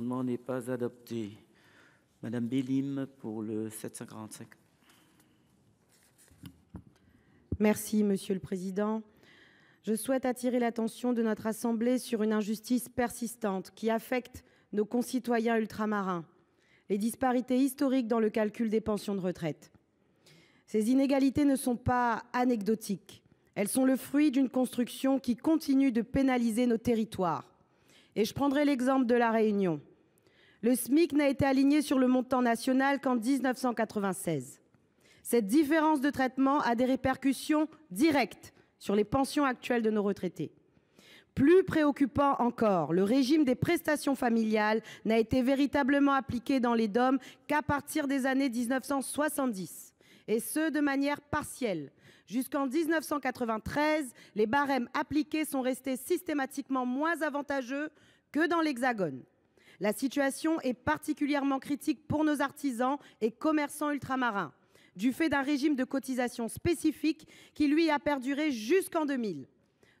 L'amendement n'est pas adopté. Madame Bélim pour le 745. Merci, Monsieur le Président. Je souhaite attirer l'attention de notre Assemblée sur une injustice persistante qui affecte nos concitoyens ultramarins, les disparités historiques dans le calcul des pensions de retraite. Ces inégalités ne sont pas anecdotiques. Elles sont le fruit d'une construction qui continue de pénaliser nos territoires. Et je prendrai l'exemple de La Réunion. Le SMIC n'a été aligné sur le montant national qu'en 1996. Cette différence de traitement a des répercussions directes sur les pensions actuelles de nos retraités. Plus préoccupant encore, le régime des prestations familiales n'a été véritablement appliqué dans les DOM qu'à partir des années 1970, et ce de manière partielle. Jusqu'en 1993, les barèmes appliqués sont restés systématiquement moins avantageux que dans l'Hexagone. La situation est particulièrement critique pour nos artisans et commerçants ultramarins, du fait d'un régime de cotisation spécifique qui, lui, a perduré jusqu'en 2000.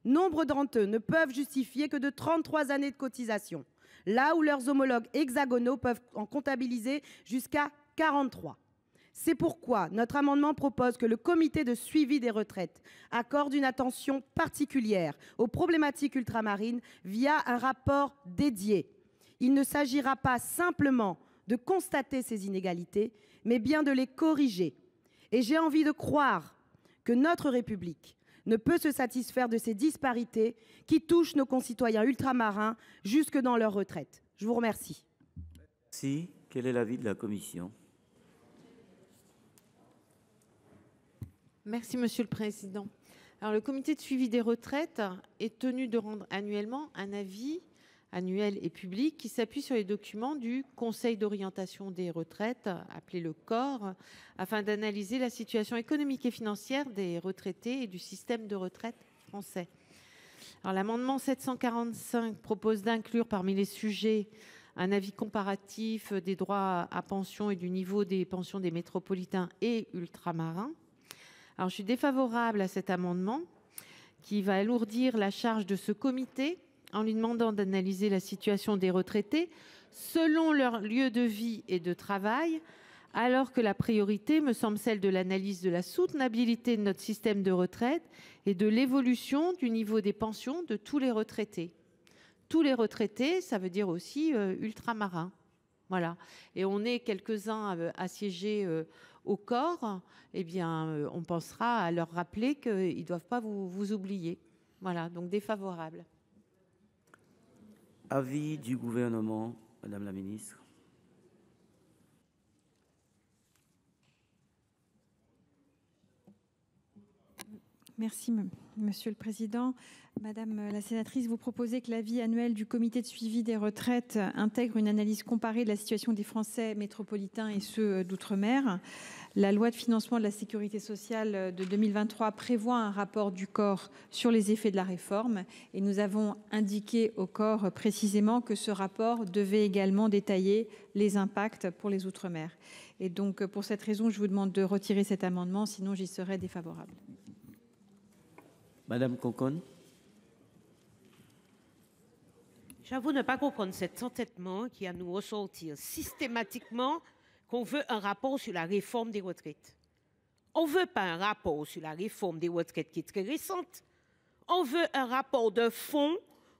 Nombre d'entre eux ne peuvent justifier que de 33 années de cotisation, là où leurs homologues hexagonaux peuvent en comptabiliser jusqu'à 43. C'est pourquoi notre amendement propose que le comité de suivi des retraites accorde une attention particulière aux problématiques ultramarines via un rapport dédié. Il ne s'agira pas simplement de constater ces inégalités, mais bien de les corriger. Et j'ai envie de croire que notre République ne peut se satisfaire de ces disparités qui touchent nos concitoyens ultramarins jusque dans leur retraite. Je vous remercie. Merci. Quel est l'avis de la commission? Merci, Monsieur le Président. Alors, le comité de suivi des retraites est tenu de rendre annuellement un avis annuel et public qui s'appuie sur les documents du Conseil d'orientation des retraites, appelé le COR, afin d'analyser la situation économique et financière des retraités et du système de retraite français. Alors, l'amendement 745 propose d'inclure parmi les sujets un avis comparatif des droits à pension et du niveau des pensions des métropolitains et ultramarins. Alors, je suis défavorable à cet amendement qui va alourdir la charge de ce comité en lui demandant d'analyser la situation des retraités selon leur lieu de vie et de travail, alors que la priorité me semble celle de l'analyse de la soutenabilité de notre système de retraite et de l'évolution du niveau des pensions de tous les retraités. Tous les retraités, ça veut dire aussi ultramarins. Voilà. Et on est quelques-uns assiégés au corps, eh bien, on pensera à leur rappeler qu'ils ne doivent pas vous oublier. Voilà, donc défavorable. Avis du gouvernement, Madame la ministre. Merci, Monsieur le Président. Madame la sénatrice, vous proposez que l'avis annuel du comité de suivi des retraites intègre une analyse comparée de la situation des Français métropolitains et ceux d'outre-mer. La loi de financement de la sécurité sociale de 2023 prévoit un rapport du COR sur les effets de la réforme et nous avons indiqué au COR précisément que ce rapport devait également détailler les impacts pour les outre-mer. Et donc, pour cette raison, je vous demande de retirer cet amendement, sinon j'y serai défavorable. Madame Conconne. J'avoue ne pas comprendre cet entêtement qui a nous ressortir systématiquement qu'on veut un rapport sur la réforme des retraites. On ne veut pas un rapport sur la réforme des retraites qui est très récente. On veut un rapport de fond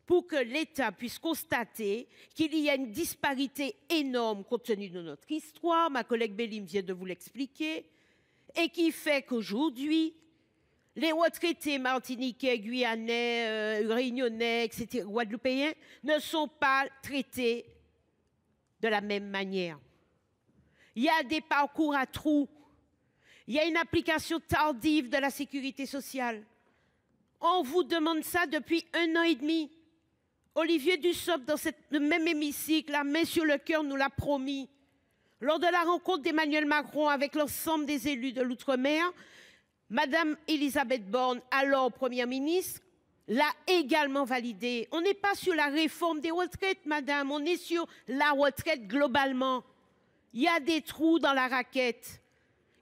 pour que l'État puisse constater qu'il y a une disparité énorme compte tenu de notre histoire, ma collègue Bélim vient de vous l'expliquer, et qui fait qu'aujourd'hui, les retraités martiniquais, guyanais, réunionnais, etc., guadeloupéens, ne sont pas traités de la même manière. Il y a des parcours à trous. Il y a une application tardive de la sécurité sociale. On vous demande ça depuis 1 an et demi. Olivier Dussopt, dans ce même hémicycle, la main sur le cœur, nous l'a promis. Lors de la rencontre d'Emmanuel Macron avec l'ensemble des élus de l'outre-mer, Madame Elisabeth Borne, alors Première ministre, l'a également validé. On n'est pas sur la réforme des retraites, madame, on est sur la retraite globalement. Il y a des trous dans la raquette.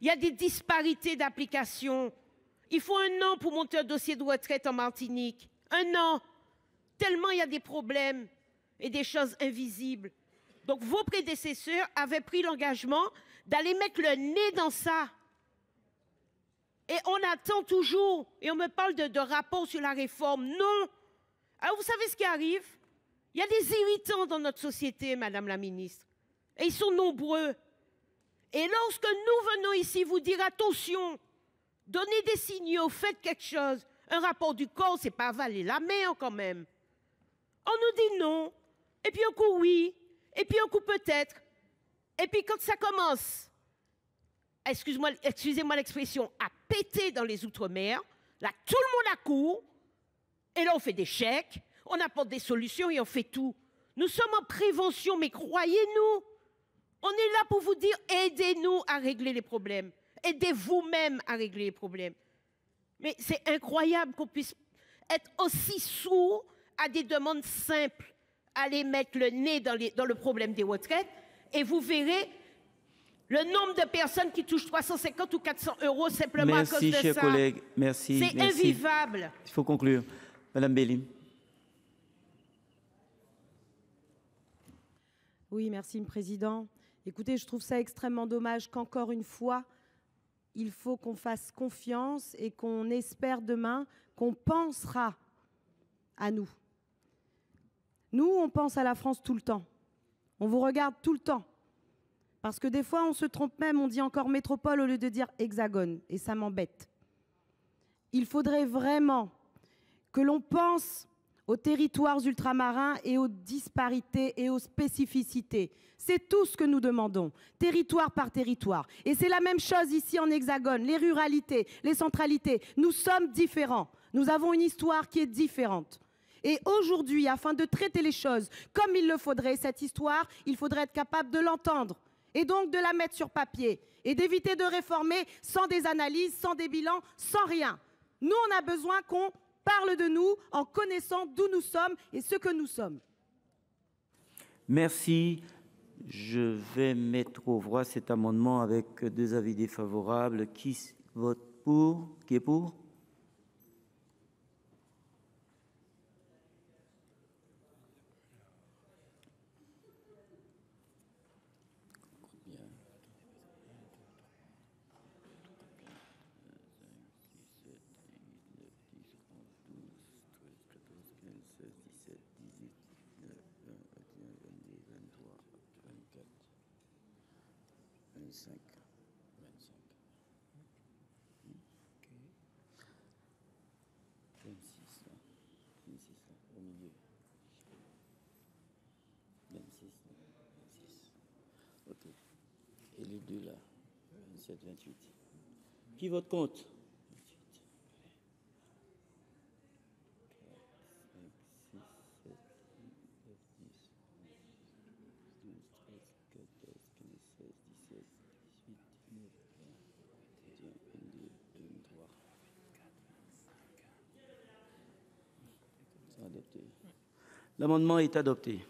Il y a des disparités d'application. Il faut 1 an pour monter un dossier de retraite en Martinique. 1 an. Tellement il y a des problèmes et des choses invisibles. Donc vos prédécesseurs avaient pris l'engagement d'aller mettre le nez dans ça. Et on attend toujours. Et on me parle de rapport sur la réforme. Non. Alors vous savez ce qui arrive? Il y a des irritants dans notre société, Madame la ministre. Et ils sont nombreux. Et lorsque nous venons ici vous dire attention, donnez des signaux, faites quelque chose. Un rapport du corps, c'est pas avaler la mer quand même. On nous dit non. Et puis un coup oui. Et puis un coup peut-être. Et puis quand ça commence, excusez-moi l'expression, à péter dans les Outre-mer, là tout le monde accourt. Et là on fait des chèques, on apporte des solutions et on fait tout. Nous sommes en prévention, mais croyez-nous, on est là pour vous dire aidez-nous à régler les problèmes. Aidez vous-même à régler les problèmes. Mais c'est incroyable qu'on puisse être aussi sourd à des demandes simples. Allez mettre le nez dans le problème des retraites et vous verrez le nombre de personnes qui touchent 350 ou 400 euros simplement à cause de ça. Merci, chers collègues. Merci. C'est invivable. Il faut conclure. Madame Bélim. Oui, merci, M. le Président. Écoutez, je trouve ça extrêmement dommage qu'encore une fois, il faut qu'on fasse confiance et qu'on espère demain qu'on pensera à nous. Nous, on pense à la France tout le temps. On vous regarde tout le temps. Parce que des fois, on se trompe même, on dit encore métropole au lieu de dire hexagone. Et ça m'embête. Il faudrait vraiment que l'on pense aux territoires ultramarins et aux disparités et aux spécificités. C'est tout ce que nous demandons, territoire par territoire. Et c'est la même chose ici en hexagone, les ruralités, les centralités. Nous sommes différents. Nous avons une histoire qui est différente. Et aujourd'hui, afin de traiter les choses comme il le faudrait, cette histoire, il faudrait être capable de l'entendre et donc de la mettre sur papier et d'éviter de réformer sans des analyses, sans des bilans, sans rien. Nous, on a besoin qu'on parle de nous en connaissant d'où nous sommes et ce que nous sommes. Merci. Je vais mettre aux voix cet amendement avec 2 avis défavorables. Qui vote pour? Qui est pour? Et les deux là, 27, 28. Qui vote contre? 28. 4, 5, 6, 7, 8, 9, 10, 12, 13, 14, 15, 16, 17, 18, 19, 20, 21, 22, 23. C'est adopté. L'amendement est adopté.